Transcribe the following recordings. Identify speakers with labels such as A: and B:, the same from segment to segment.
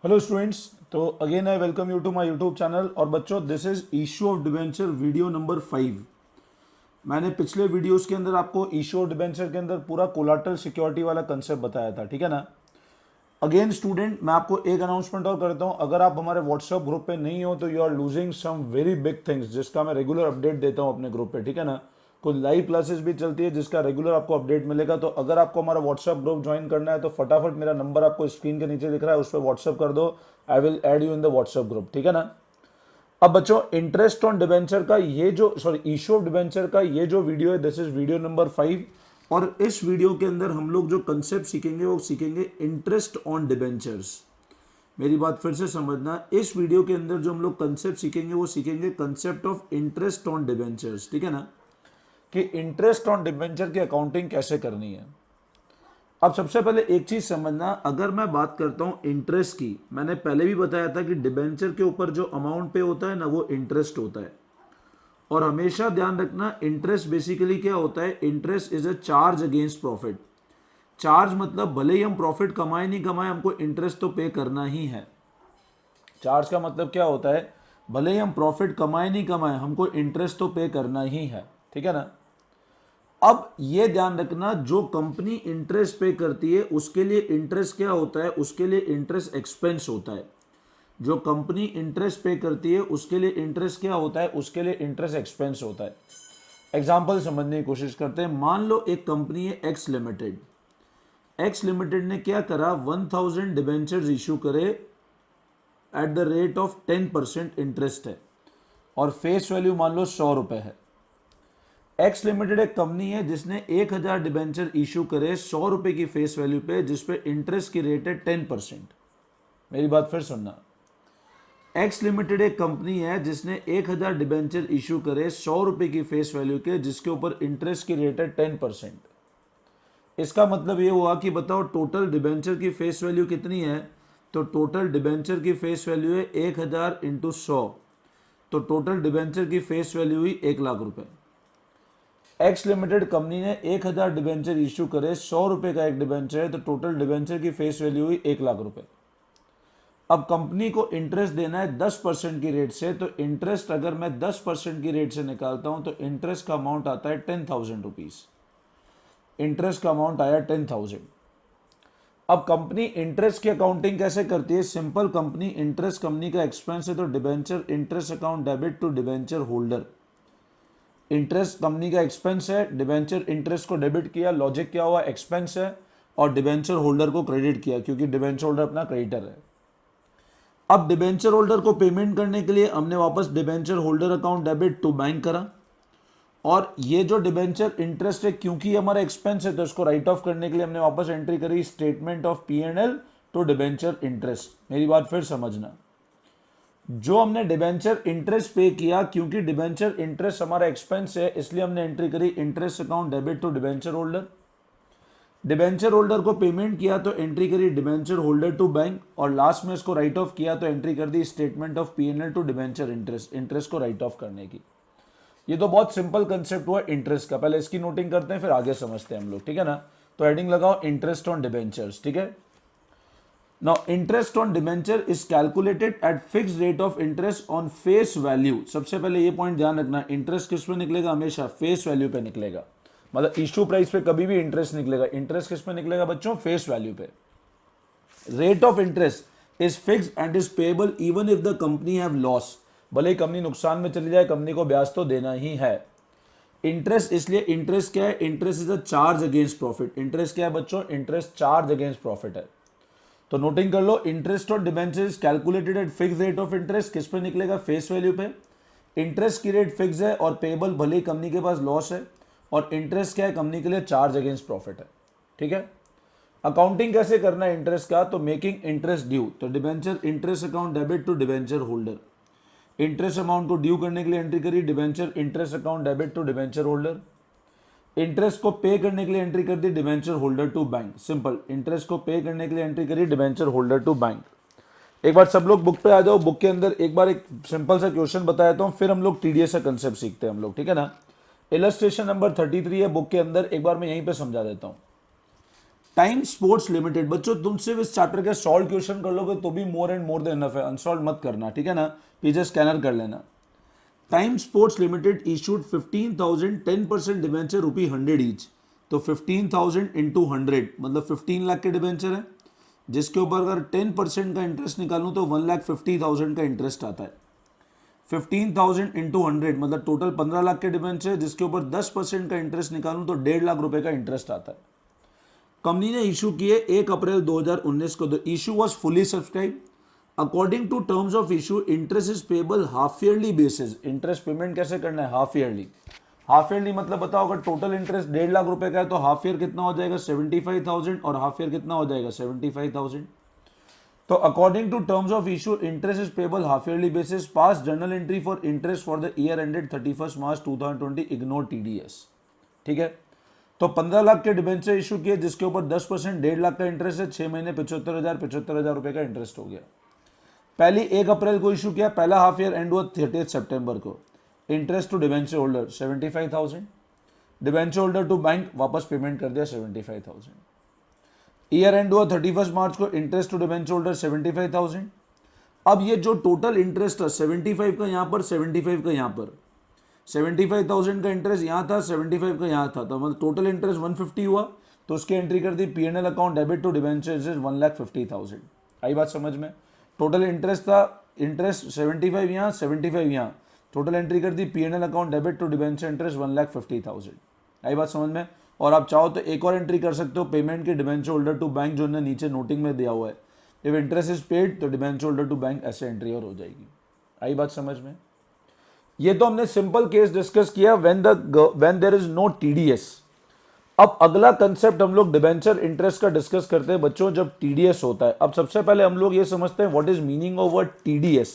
A: Hello students. तो again I welcome you to my YouTube channel. और बच्चों, this is issue of debenture video number 5। मैंने पिछले videos के अंदर आपको इशू ऑफ डिबेंचर के अंदर पूरा कोलाटरल सिक्योरिटी वाला कंसेप्ट बताया था, ठीक है ना। अगेन स्टूडेंट, मैं आपको एक अनाउंसमेंट और करता हूं। अगर आप हमारे व्हाट्सएप ग्रुप पे नहीं हो तो you are losing some very big things, जिसका मैं रेगुलर अपडेट देता हूं अपने ग्रुप पे, ठीक है ना। कुछ लाइव क्लासेस भी चलती है जिसका रेगुलर आपको अपडेट मिलेगा। तो अगर आपको हमारा व्हाट्सएप ग्रुप ज्वाइन करना है तो फटाफट मेरा नंबर आपको स्क्रीन के नीचे दिख रहा है, उस पर व्हाट्सएप कर दो। I will add you in the WhatsApp group, ठीक है ना। अब बच्चों, इंटरेस्ट ऑन डिबेंचर का ये जो इशू ऑफ डिबेंचर का ये जो वीडियो है, दिस इज वीडियो नंबर 5। और इस वीडियो के अंदर हम लोग जो कंसेप्ट सीखेंगे वो सीखेंगे इंटरेस्ट ऑन डिबेंचर्स। मेरी बात फिर से समझना, इस वीडियो के अंदर जो हम लोग कंसेप्ट सीखेंगे वो सीखेंगे concept of interest on debentures, ठीक है ना। कि इंटरेस्ट ऑन डिबेंचर की अकाउंटिंग कैसे करनी है। अब सबसे पहले एक चीज समझना, अगर मैं बात करता हूं इंटरेस्ट की, मैंने पहले भी बताया था कि डिबेंचर के ऊपर जो अमाउंट पे होता है ना, वो इंटरेस्ट होता है। और हमेशा ध्यान रखना, इंटरेस्ट बेसिकली क्या होता है, interest is a charge against profit. Charge मतलब भले ही हम प्रॉफिट कमाए नहीं कमाए, हमको इंटरेस्ट तो पे करना ही है। चार्ज का मतलब क्या होता है, भले ही हम प्रॉफिट कमाए नहीं कमाए, हमको इंटरेस्ट तो पे करना ही है, ठीक है ना। अब ये ध्यान रखना, जो कंपनी इंटरेस्ट पे करती है उसके लिए इंटरेस्ट क्या होता है, उसके लिए इंटरेस्ट एक्सपेंस होता है। जो कंपनी इंटरेस्ट पे करती है उसके लिए इंटरेस्ट क्या होता है, उसके लिए इंटरेस्ट एक्सपेंस होता है। एग्जाम्पल समझने की कोशिश करते हैं। मान लो एक कंपनी है एक्स लिमिटेड। एक्स लिमिटेड ने क्या करा, 1000 डिबेंचर्स इशू करे at the rate of 10% interest है, और फेस वैल्यू मान लो 100 रुपए है। एक्स लिमिटेड एक कंपनी है जिसने 1000 डिबेंचर इशू करे 100 रुपए की फेस वैल्यू पे, जिसपे इंटरेस्ट की रेट है 10%। मेरी बात फिर सुनना, एक्स लिमिटेड एक कंपनी है जिसने 1000 डिबेंचर इशू करे 100 रुपए की फेस वैल्यू के, जिसके ऊपर इंटरेस्ट की रेट है 10%। इसका मतलब ये हुआ कि बताओ टोटल डिबेंचर की फेस वैल्यू कितनी है। तो टोटल डिबेंचर की फेस वैल्यू है 1000 इंटू 100, तो टोटल डिबेंचर की फेस वैल्यू हुई 1 लाख रुपए। एक्स लिमिटेड कंपनी ने 1000 डिबेंचर इशू करे, 100 रुपए का एक डिबेंचर है, तो टोटल डिबेंचर की फेस वैल्यू हुई 1 लाख रुपए। अब कंपनी को इंटरेस्ट देना है 10% की रेट से, तो इंटरेस्ट अगर मैं 10% की रेट से निकालता हूं तो इंटरेस्ट का अमाउंट आता है 10,000 रुपीज। इंटरेस्ट का अमाउंट आया 10,000। अब कंपनी इंटरेस्ट की अकाउंटिंग कैसे करती है, सिंपल। कंपनी इंटरेस्ट कंपनी का एक्सपेंस है, तो debenture interest account debit to debenture holder. Interest company का एक्सपेंस है, डिबेंचर इंटरेस्ट को डेबिट किया, लॉजिक क्या हुआ, एक्सपेंस है, और डिबेंचर होल्डर को क्रेडिट किया क्योंकि डिबेंचर होल्डर अपना क्रेडिटर है। अब डिबेंचर होल्डर को पेमेंट करने के लिए हमने वापस debenture holder account debit to bank करा, और ये जो डिबेंचर इंटरेस्ट है क्योंकि हमारा एक्सपेंस है तो इसको राइट ऑफ करने के लिए हमने वापस एंट्री करी statement of P&L to debenture interest. मेरी बात फिर समझना, जो हमने डिबेंचर इंटरेस्ट पे किया, क्योंकि डिबेंचर इंटरेस्ट हमारा एक्सपेंस है, इसलिए हमने एंट्री करी interest account debit to debenture holder. Debenture holder को पेमेंट किया तो एंट्री करी डिबेंचर होल्डर टू बैंक, और लास्ट में इसको राइट ऑफ किया तो एंट्री कर दी statement of P&L to debenture interest, interest को राइट ऑफ करने की। ये तो बहुत सिंपल कंसेप्ट हुआ इंटरेस्ट का। पहले इसकी नोटिंग करते हैं फिर आगे समझते हैं हम लोग, ठीक है ना। तो हेडिंग लगाओ इंटरेस्ट ऑन डिबेंचर्स, ठीक है। Now, interest on debenture is calculated at fixed rate of interest on face value। सबसे पहले ये पॉइंट ध्यान रखना, इंटरेस्ट किस पे निकलेगा, हमेशा फेस वैल्यू पे निकलेगा। मतलब इशू प्राइस पे कभी भी इंटरेस्ट निकलेगा, इंटरेस्ट किस पे निकलेगा बच्चों, फेस वैल्यू पे। Rate of interest is fixed and is payable even if the company have loss. भले ही कंपनी नुकसान में चली जाए, कंपनी को ब्याज तो देना ही है। इंटरेस्ट, इसलिए इंटरेस्ट क्या है, interest is a charge against profit. Interest क्या है बच्चों, इंटरेस्ट चार्ज अगेंस्ट प्रॉफिट है। तो नोटिंग कर लो, interest on debentures calculated at fix rate of interest, किस पे निकलेगा, फेस वैल्यू पे। इंटरेस्ट की रेट फिक्स है और पेबल भले ही कंपनी के पास लॉस है, और इंटरेस्ट क्या है, कंपनी के लिए चार्ज अगेंस्ट प्रॉफिट है, ठीक है। अकाउंटिंग कैसे करना है इंटरेस्ट का, तो मेकिंग इंटरेस्ट ड्यू, तो debenture interest account debit to debenture holder. Interest amount को ड्यू करने के लिए एंट्री करी debenture interest account debit to debenture holder. Interest को पे करने के लिए एंट्री कर दी debenture holder to bank. Simple, interest को पे करने के लिए एंट्री करी डिबेंचर होल्डर टू बैंक। एक बार सब लोग बुक पे आ जाओ, बुक के अंदर एक बार एक सिंपल सा क्वेश्चन बताया तो फिर हम लोग टीडीएस का कंसेप्ट सीखते हैं हम लोग, ठीक है ना। इलस्ट्रेशन नंबर 33 है बुक के अंदर, एक बार मैं यहीं पे समझा देता हूं। टाइम स्पोर्ट्स लिमिटेड, बच्चों तुम सिर्फ इस चैप्टर के सॉल्व क्वेश्चन कर लोगे तो भी more and more than enough है, अनसॉल्व मत करना, ठीक है ना, पीछे स्कैनर कर लेना। Time sports limited issued 15,000 10% debenture ₹100 each, तो 15,000 इंटू 100 मतलब 15 लाख के डिवेंचर है, जिसके ऊपर अगर 10% का इंटरेस्ट निकालूं तो 1,50,000 का इंटरेस्ट आता है। 15,000 इंटू 100 मतलब टोटल 15 लाख के डिवेंचर, जिसके ऊपर 10% का इंटरेस्ट निकालूं तो 1.5 लाख रुपए का इंटरेस्ट आता है। कंपनी ने इशू किए 1 अप्रैल 2019 को, the issue was fully subscribe. According to terms of issue interest is payable half yearly basis. Interest payment कैसे करना है, हाफ ईयरली। हाफ ईयरली मतलब बताओ, अगर टोटल इंटरेस्ट 1.5 लाख रुपए का है तो हाफ ईयर कितना हो जाएगा 75,000 और हाफ ईयर कितना हो जाएगा 75,000। तो according to terms of issue interest is payable half yearly basis, pass journal entry for interest for the year ended 31 March 2020, ignore TDS. ठीक है, तो 15 लाख के डिबेंचर इशू किए जिसके ऊपर 10% 1.5 लाख का इंटरेस्ट है, 6 महीने 75,000 रुपए का इंटरेस्ट हो गया। पहली 1 अप्रैल को इशू किया, पहला हाफ ईयर एंड हुआ 30 सितंबर को। Interest to debenture holder 75,000, debenture holder to bank वापस पेमेंट कर दिया 75,000। ईयर एंड हुआ 31 मार्च को, इंटरेस्ट टू डिबेंचर होल्डर 75,000। अब ये जो टोटल इंटरेस्ट था 75 का यहाँ पर, 75 का यहाँ पर, 75,000 का इंटरेस्ट यहाँ था, 75 का यहाँ था, तो मतलब टोटल इंटरेस्ट 150 हुआ, तो उसकी एंट्री कर दी PNL account debit to debentures 1,50,000। आई बात समझ में? टोटल इंटरेस्ट था, इंटरेस्ट 75 यहाँ 75 यहाँ, टोटल एंट्री कर दी PNL account debit to debenture interest 1,50,000। आई बात समझ में? और आप चाहो तो एक और एंट्री कर सकते हो, पेमेंट के डिबेंचर होल्डर टू बैंक, जो ने नीचे नोटिंग में दिया हुआ है, इफ इंटरेस्ट इज पेड तो डिबेंचर होल्डर टू बैंक ऐसे एंट्री और हो जाएगी। आई बात समझ में? ये तो हमने सिंपल केस डिस्कस किया when there is no TDS. अब अगला कंसेप्ट हम लोग डिबेंचर इंटरेस्ट का डिस्कस करते हैं बच्चों, जब टीडीएस होता है। अब सबसे पहले हम लोग ये समझते हैं what is meaning of word TDS.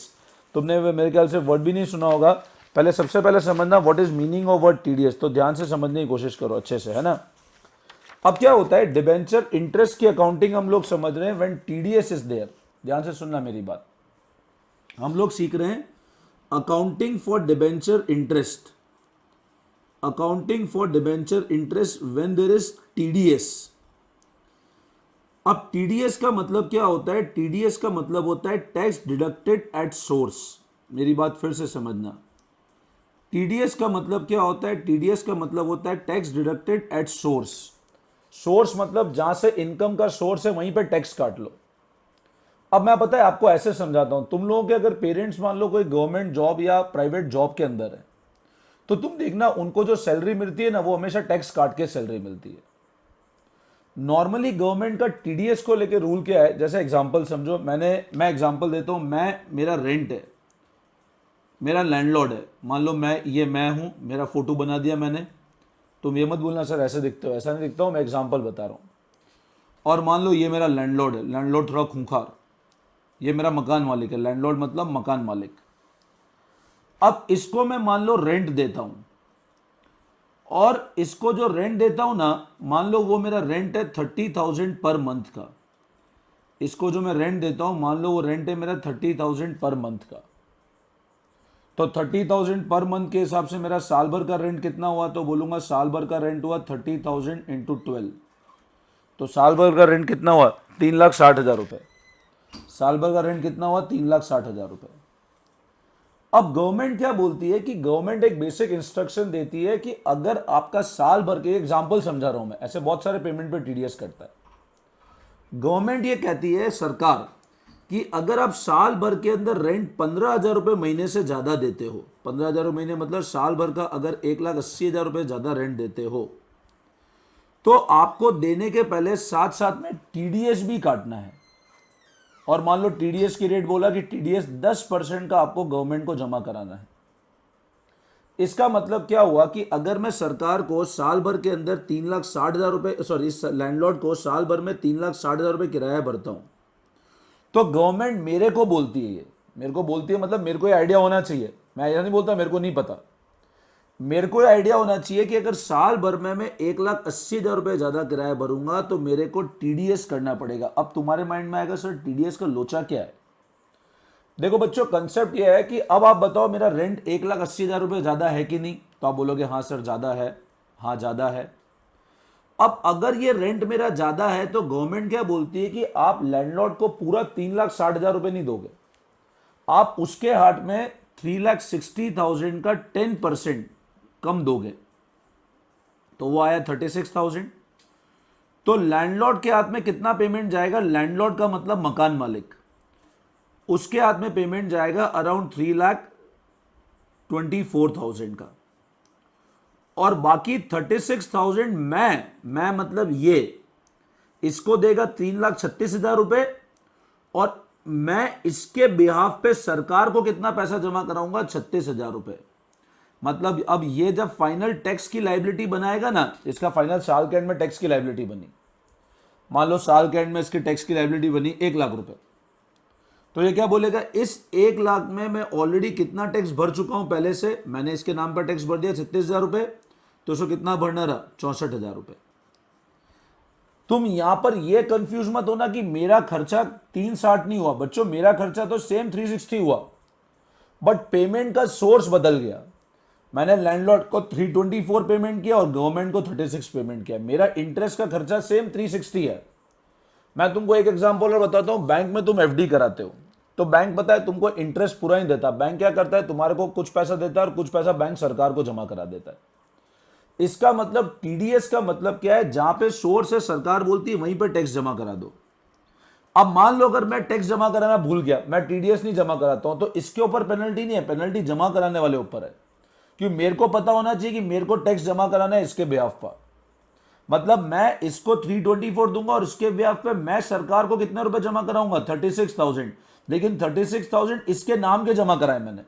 A: तुमने मेरे ख्याल से वर्ड भी नहीं सुना होगा, पहले सबसे पहले समझना what is meaning of word TDS, तो ध्यान से समझने की कोशिश करो अच्छे से, है ना। अब क्या होता है, डिबेंचर इंटरेस्ट की अकाउंटिंग हम लोग समझ रहे हैं व्हेन टीडीएस इज देयर। ध्यान से सुनना मेरी बात, हम लोग सीख रहे हैं accounting for debenture interest, accounting for debenture interest when there is TDS. अब टीडीएस का मतलब क्या होता है, टीडीएस का मतलब होता है टैक्स डिडक्टेड एट सोर्स। मेरी बात फिर से समझना, टीडीएस का मतलब क्या होता है, टीडीएस का मतलब होता है tax deducted at source. Source मतलब जहां से इनकम का सोर्स है वहीं पे टैक्स काट लो। अब मैं पता है आपको ऐसे समझाता हूं, तुम लोगों के अगर पेरेंट्स मान लो कोई गवर्नमेंट जॉब या प्राइवेट जॉब के अंदर है, तो तुम देखना उनको जो सैलरी मिलती है ना, वो हमेशा टैक्स काट के सैलरी मिलती है। नॉर्मली गवर्नमेंट का टीडीएस को लेकर रूल क्या है, जैसे एग्जांपल समझो, मैं एग्जांपल देता हूं, मेरा रेंट है, मेरा लैंडलॉर्ड है, मान लो मैं हूं, मेरा फोटो बना दिया मैंने, तुम ये मत बोलना सर ऐसे दिखते हो, ऐसा नहीं दिखता हूं, मैं एग्जांपल बता रहा हूं। और मान लो ये मेरा लैंडलॉर्ड है, लैंडलॉर्ड थोड़ा खूंखार, ये मेरा मकान मालिक है, लैंडलॉर्ड मतलब मकान मालिक। अब इसको मैं मान लो रेंट देता हूं, और इसको जो रेंट देता हूं ना, मान लो वो मेरा रेंट है 30,000 पर मंथ का। इसको जो मैं रेंट देता हूं, मान लो वो रेंट है मेरा 30,000 पर मंथ का। तो 30,000 पर मंथ के हिसाब से मेरा साल भर का रेंट कितना हुआ, तो बोलूंगा साल भर का रेंट हुआ 30,000 इंटू 12। तो साल भर का रेंट कितना हुआ 3,60,000 रुपए। साल भर का रेंट कितना हुआ 3,60,000 रुपए। अब गवर्नमेंट क्या बोलती है कि गवर्नमेंट एक बेसिक इंस्ट्रक्शन देती है कि अगर आपका साल भर के, एग्जांपल समझा रहा हूं मैं, ऐसे बहुत सारे पेमेंट पे टीडीएस करता है। गवर्नमेंट ये कहती है, सरकार, कि अगर आप साल भर के अंदर रेंट 15,000 रुपए महीने से ज्यादा देते हो, 15,000 महीने मतलब साल भर का अगर 1,80,000 रुपए ज्यादा रेंट देते हो, तो आपको देने के पहले साथ साथ में टीडीएस भी काटना है। और मान लो टीडीएस की रेट बोला कि टीडीएस 10% का आपको गवर्नमेंट को जमा कराना है। इसका मतलब क्या हुआ कि अगर मैं सरकार को साल भर के अंदर 3,60,000 रुपए, सॉरी इस लैंडलॉर्ड को साल भर में 3,60,000 रुपए किराया भरता हूं, तो गवर्नमेंट मेरे को बोलती है, ये मेरे को बोलती है मतलब मेरे को ये आइडिया होना चाहिए, मैं ऐसा नहीं बोलता मेरे को नहीं पता, मेरे को आइडिया होना चाहिए कि अगर साल भर में मैं 1,80,000 रुपए ज्यादा किराया भरूंगा तो मेरे को टीडीएस करना पड़ेगा। अब तुम्हारे माइंड में आएगा सर टीडीएस का लोचा क्या है। देखो बच्चों, कंसेप्ट यह है कि अब आप बताओ मेरा रेंट 1,80,000 रुपए ज्यादा है कि नहीं, तो आप बोलोगे हाँ सर ज्यादा है, हाँ ज्यादा है। अब अगर ये रेंट मेरा ज्यादा है तो गवर्नमेंट क्या बोलती है कि आप लैंडलॉर्ड को पूरा 3,60,000 रुपए नहीं दोगे, आप उसके हाथ में 3,60,000 का 10% कम दोगे, तो वो आया 36,000। तो लैंडलॉर्ड के हाथ में कितना पेमेंट जाएगा? लैंडलॉर्ड का मतलब मकान मालिक, उसके हाथ में पेमेंट जाएगा अराउंड 3,24,000 का, और बाकी 36,000 मैं मतलब ये इसको देगा 3,36,000 रुपए, और मैं इसके बिहाफ पे सरकार को कितना पैसा जमा कराऊंगा? 36,000 रुपए। मतलब अब ये जब फाइनल टैक्स की लाइबिलिटी बनाएगा ना, इसका फाइनल साल के एंड में टैक्स की लाइबिलिटी बनी, मान लो साल के एंड में इसकी टैक्स की लाइबिलिटी बनी 1,00,000 रुपए, तो ये क्या बोलेगा? इस 1,00,000 में मैं ऑलरेडी कितना टैक्स भर चुका हूं पहले से, मैंने इसके नाम पर टैक्स भर दिया 36,000 रुपए, तो उसको कितना भरना रहा? 64,000 रुपए। तुम यहां पर यह कंफ्यूज मत होना कि मेरा खर्चा 360 नहीं हुआ। बच्चों मेरा खर्चा तो सेम 360 हुआ, बट पेमेंट का सोर्स बदल गया। मैंने लैंडलॉर्ड को 324 पेमेंट किया और गवर्नमेंट को 36 पेमेंट किया। मेरा इंटरेस्ट का खर्चा सेम 360 है। मैं तुमको एक एग्जांपल और बताता हूं। बैंक में तुम एफडी कराते हो, तो बैंक पता है तुमको इंटरेस्ट पूरा नहीं देता। बैंक क्या करता है, तुम्हारे को कुछ पैसा देता है और कुछ पैसा बैंक सरकार को जमा करा देता है। इसका मतलब टीडीएस का मतलब क्या है? जहां पे सोर्स है सरकार बोलती है वहीं पे टैक्स जमा करा दो। अब मान लो अगर मैं टैक्स जमा कराना भूल गया, मैं टीडीएस नहीं जमा कराता हूं, तो इसके ऊपर पेनल्टी नहीं है, पेनल्टी जमा कराने वाले ऊपर है। क्योंकि मेरे को पता होना चाहिए कि मेरे को टैक्स जमा कराना है इसके बिहाफ पर। मतलब मैं इसको 324 दूंगा और इसके बिहाफ पे मैं सरकार को कितने रुपए जमा कराऊंगा? 36,000। लेकिन 36,000 इसके नाम के जमा कराए मैंने,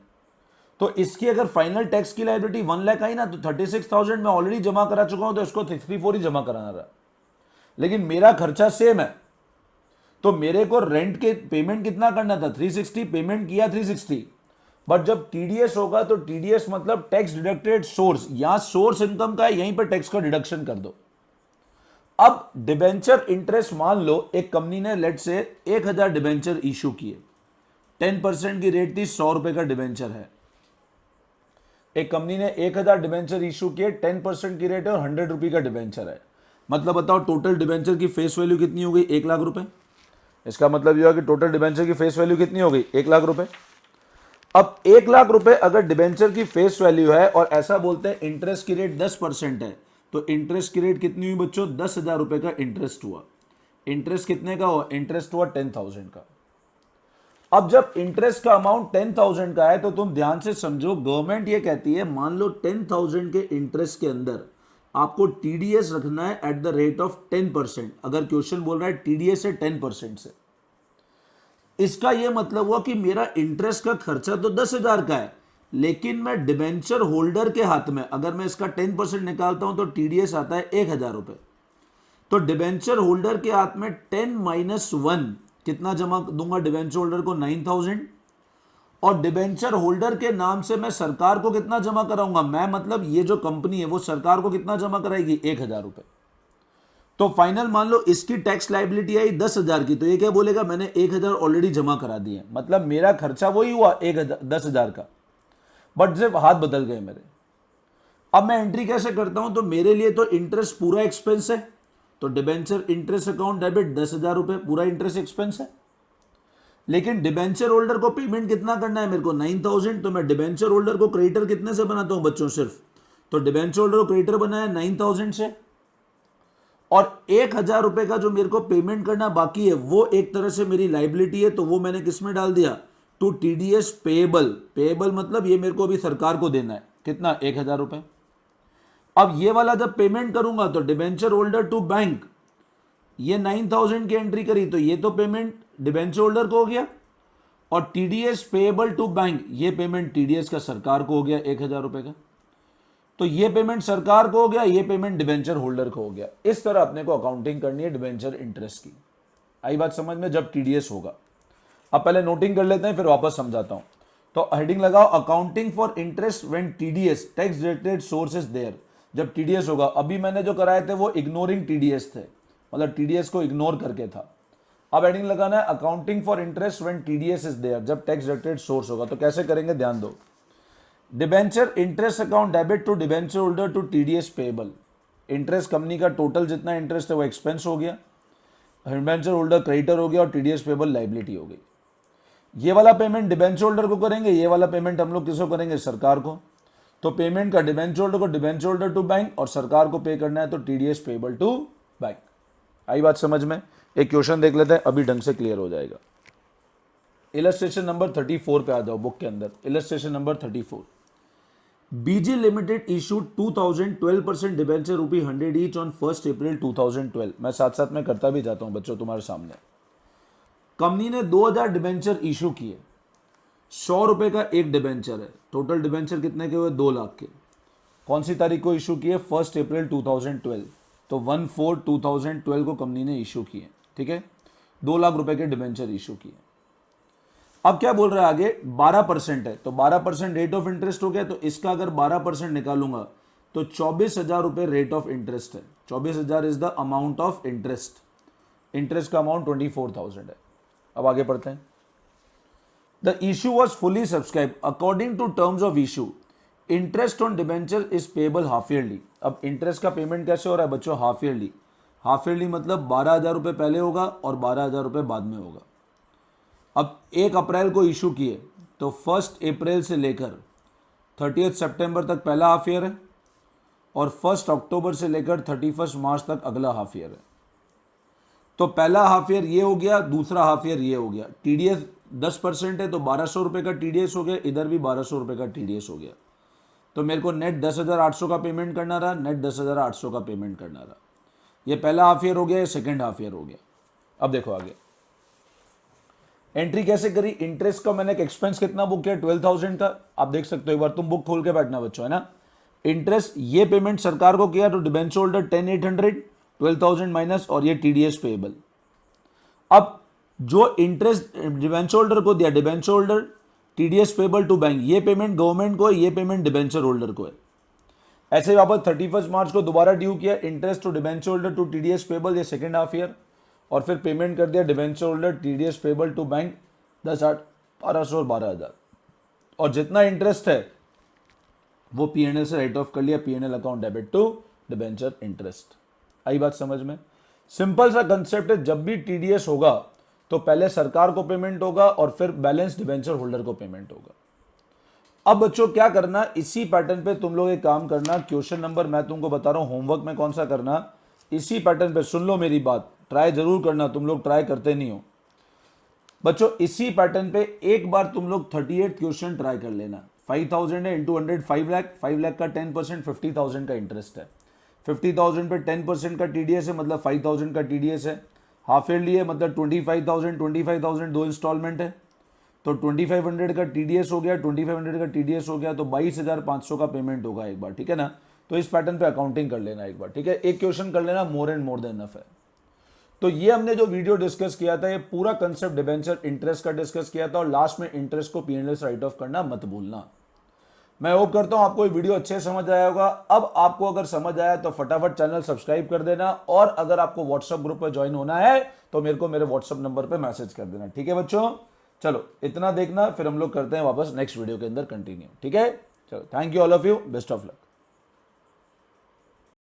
A: तो इसकी अगर फाइनल टैक्स की लायबिलिटी 1,00,000 आई ना, तो 36,000 मैं ऑलरेडी जमा करा चुका हूं, तो इसको 334 ही जमा कराना रहा। लेकिन मेरा खर्चा सेम है, तो मेरे को रेंट के पेमेंट कितना करना था? 360 पेमेंट किया 360, बट जब टीडीएस होगा तो टीडीएस मतलब टैक्स डिडक्टेड सोर्स, यहां सोर्स इनकम का है, यहीं पर टैक्स का डिडक्शन कर दो। अब डिबेंचर इंटरेस्ट, मान लो एक कंपनी ने लेट से 1,000 डिबेंचर इशू किए, 10% की रेट थी, 100 रुपए का डिबेंचर है। एक कंपनी ने 1,000 डिबेंचर इशू किए, 10% की रेट है और 100 रुपए का डिबेंचर है। मतलब बताओ टोटल डिबेंचर की फेस वैल्यू कितनी हो गई? 1,00,000 रुपए। इसका मतलब यह कि टोटल डिबेंचर की फेस वैल्यू कितनी हो गई? 1,00,000 रुपए। अब 1,00,000 रुपए अगर डिबेंचर की फेस वैल्यू है और ऐसा बोलते हैं इंटरेस्ट की रेट 10% है, तो इंटरेस्ट की रेट कितनी हुई बच्चों? 10,000 रुपए का इंटरेस्ट हुआ। इंटरेस्ट कितने का हुआ? इंटरेस्ट हुआ 10,000 का। अब जब इंटरेस्ट का अमाउंट 10,000 का है तो तुम ध्यान से समझो, गवर्नमेंट ये कहती है मान लो 10,000 के इंटरेस्ट के अंदर आपको टीडीएस रखना है एट द रेट ऑफ 10%। अगर क्वेश्चन बोल रहा है टीडीएस है 10% से, इसका यह मतलब हुआ कि मेरा इंटरेस्ट का खर्चा तो 10,000 का है, लेकिन मैं डिबेंचर होल्डर के हाथ में अगर मैं इसका 10% निकालता हूं तो टीडीएस आता है 1,000 रुपए। तो डिबेंचर होल्डर के हाथ में 10-1 कितना जमा दूंगा डिबेंचर होल्डर को? 9,000। और डिबेंचर होल्डर के नाम से मैं सरकार को कितना जमा कराऊंगा? मैं मतलब ये जो कंपनी है वो सरकार को कितना जमा कराएगी? 1,000 रुपए। तो फाइनल मान लो इसकी टैक्स लाइबिलिटी आई 10,000 की, तो ये क्या बोलेगा? मैंने 1,000 ऑलरेडी जमा करा दिए, मतलब मेरा खर्चा वही हुआ 10,000 का, बट सिर्फ हाथ बदल गए मेरे। अब मैं एंट्री कैसे करता हूं? तो मेरे लिए तो इंटरेस्ट पूरा एक्सपेंस है, तो डिबेंचर इंटरेस्ट अकाउंट डेबिट 10,000 रुपए पूरा इंटरेस्ट एक्सपेंस है। लेकिन डिबेंचर होल्डर को पेमेंट कितना करना है मेरे को? 9,000। तो मैं डिबेंचर होल्डर को क्रेडिटर कितने से बनाता हूं बच्चों? सिर्फ, तो डिबेंचर होल्डर को क्रेडिटर बनाया 9,000 से, और 1,000 रुपए का जो मेरे को पेमेंट करना बाकी है वो एक तरह से मेरी लाइबिलिटी है, तो वो मैंने किस में डाल दिया? To TDS payable. पेएबल मतलब ये मेरे को अभी सरकार को देना है, कितना? 1,000 रुपए। अब ये वाला जब पेमेंट करूंगा तो डिबेंचर होल्डर टू बैंक, ये 9,000 की एंट्री करी, तो ये तो पेमेंट डिबेंचर होल्डर को हो गया, और टीडीएस पेएबल टू बैंक, ये पेमेंट टीडीएस का सरकार को हो गया 1,000 रुपए का। तो ये पेमेंट सरकार को हो गया, ये पेमेंट डिबेंचर होल्डर को हो गया। इस तरह अपने को अकाउंटिंग करनी है डिबेंचर इंटरेस्ट की। आई बात समझ में? जब टीडीएस होगा, अब पहले नोटिंग कर लेते हैं फिर वापस समझाता हूं। तो हेडिंग लगाओ accounting for interest when TDS tax deducted source is there. जब टीडीएस होगा, अभी मैंने जो कराए थे वो इग्नोरिंग टीडीएस थे, मतलब टीडीएस को इग्नोर करके था। अब हेडिंग लगाना है accounting for interest when TDS is there, जब टैक्स डिडक्टेड सोर्स होगा। तो कैसे करेंगे ध्यान दो। Debenture interest account debit to debenture holder to TDS payable. Interest company का टोटल जितना इंटरेस्ट है वो एक्सपेंस हो गया, डिबेंचर होल्डर क्रेडिटर हो गया और टीडीएस पेबल लाइबिलिटी हो गई। ये वाला पेमेंट डिबेंचर होल्डर को करेंगे, ये वाला पेमेंट हम लोग किसको करेंगे, सरकार को। तो पेमेंट का डिबेंचर होल्डर को डिबेंचर होल्डर टू बैंक और सरकार को पे करना है तो टीडीएस पेबल टू बैंक। आई बात समझ में? एक क्वेश्चन देख लेते हैं, अभी ढंग से क्लियर हो जाएगा। इलस्ट्रेशन नंबर 34 पे आ जाओ बुक के अंदर। Illustration number 34, BG limited issued 2000 12% debenture ₹100 each on 1 April 2012। मैं साथ साथ में करता भी जाता हूं बच्चों तुम्हारे सामने। कंपनी ने 2000 डिबेंचर इशू किए, ₹100 का एक डिबेंचर है, टोटल डिबेंचर कितने के हुए, 2 लाख के। कौन सी तारीख को इशू किए, 1 अप्रैल 2012। तो 1/4/2012 को कंपनी ने इशू किए, ठीक है, 2 लाख रुपए के डिबेंचर इशू किए। अब क्या बोल रहा है आगे, 12% है, तो 12% रेट ऑफ इंटरेस्ट हो गया, तो इसका अगर 12% निकालूंगा तो 24,000 रुपए रेट ऑफ इंटरेस्ट है। 24,000 is the amount of interest, interest का अमाउंट 24,000 है। अब आगे पढ़ते हैं। The issue was fully subscribe according to terms of issue, interest on debenture is payable half yearly. अब इंटरेस्ट का पेमेंट कैसे हो रहा है बच्चों, हाफ ईयरली। हाफ ईयरली मतलब 12,000 रुपए पहले होगा और 12,000 रुपए बाद में होगा। अब 1 अप्रैल को इशू किए तो 1 अप्रैल से लेकर 30 सितंबर तक पहला हाफ ईयर है और 1 अक्टूबर से लेकर 31 मार्च तक अगला हाफ ईयर है। तो पहला हाफ ईयर ये हो गया, दूसरा हाफ ईयर ये हो गया। टीडीएस 10% है तो 1200 रुपए का टीडीएस हो गया, इधर भी 1200 रुपए का टीडीएस हो गया। तो मेरे को नेट 10,800 का पेमेंट करना रहा, नेट 10,800 का पेमेंट करना रहा। ये पहला हाफ ईयर हो गया, ये सेकेंड हाफ ईयर हो गया। अब देखो आगे एंट्री कैसे करी। इंटरेस्ट का मैंने एक एक्सपेंस कितना बुक किया, 12,000 का। आप देख सकते हो, एक बार तुम बुक खोल के बैठना बच्चों, है ना। इंटरेस्ट ये पेमेंट सरकार को किया तो डिबेंचर होल्डर 10,800, 12,000 माइनस और ये टीडीएस पेएबल। अब जो इंटरेस्ट डिबेंचर होल्डर को दिया, debenture holder TDS payable to bank, ये पेमेंट गवर्नमेंट को है, ये पेमेंट डिबेंचर होल्डर को है। ऐसे वापस 31 मार्च को दोबारा ड्यू किया, interest to debenture holder to TDS payable, ये सेकेंड हाफ ईयर, और फिर पेमेंट कर दिया debenture holder TDS payable to bank 10,800, 1200 और 12,000। और जितना इंटरेस्ट है वो पीएनएल से राइट ऑफ कर लिया, PNL account debit to debenture interest. आई बात समझ में? सिंपल सा कंसेप्ट है, जब भी टीडीएस होगा तो पहले सरकार को पेमेंट होगा और फिर बैलेंस डिबेंचर होल्डर को पेमेंट होगा। अब बच्चों क्या करना, इसी पैटर्न पे तुम लोग एक काम करना। क्वेश्चन नंबर मैं तुमको बता रहा हूं, होमवर्क में कौन सा करना, इसी पैटर्न पे सुन लो मेरी बात, ट्राई जरूर करना, तुम लोग ट्राई करते नहीं हो बच्चों। इसी पैटर्न पे एक बार तुम लोग 38 क्वेश्चन ट्राई कर लेना। 5,000 है इंटू 100 5 लाख, 5 लाख का 10% 50,000 का इंटरेस्ट है। 50,000 पे 10% का टीडीएस है, मतलब 5,000 का टीडीएस है। हाफ ईयरली है मतलब 25,000 दो इंस्टॉलमेंट है, तो 2500 का टीडीएस हो गया, 2500 का टीडीएस हो गया तो 22,500 का पेमेंट होगा एक बार, ठीक है ना। तो इस पैटर्न पे अकाउंटिंग कर लेना एक बार, ठीक है। एक क्वेश्चन कर लेना, more and more than enough है। तो ये हमने जो वीडियो डिस्कस किया था, ये पूरा कंसेप्ट डिबेंचर इंटरेस्ट का डिस्कस किया था और लास्ट में इंटरेस्ट को पीएनएल से राइट ऑफ करना मत भूलना। मैं होप करता हूं आपको ये वीडियो अच्छे से समझ आया होगा। अब आपको अगर समझ आया तो फटाफट चैनल सब्सक्राइब कर देना, और अगर आपको व्हाट्सएप ग्रुप पर ज्वाइन होना है तो मेरे को मेरे व्हाट्सएप नंबर पर मैसेज कर देना, ठीक है बच्चों। चलो इतना देखना, फिर हम लोग करते हैं वापस नेक्स्ट वीडियो के अंदर कंटिन्यू, ठीक है। चलो, thank you all of you, best of luck.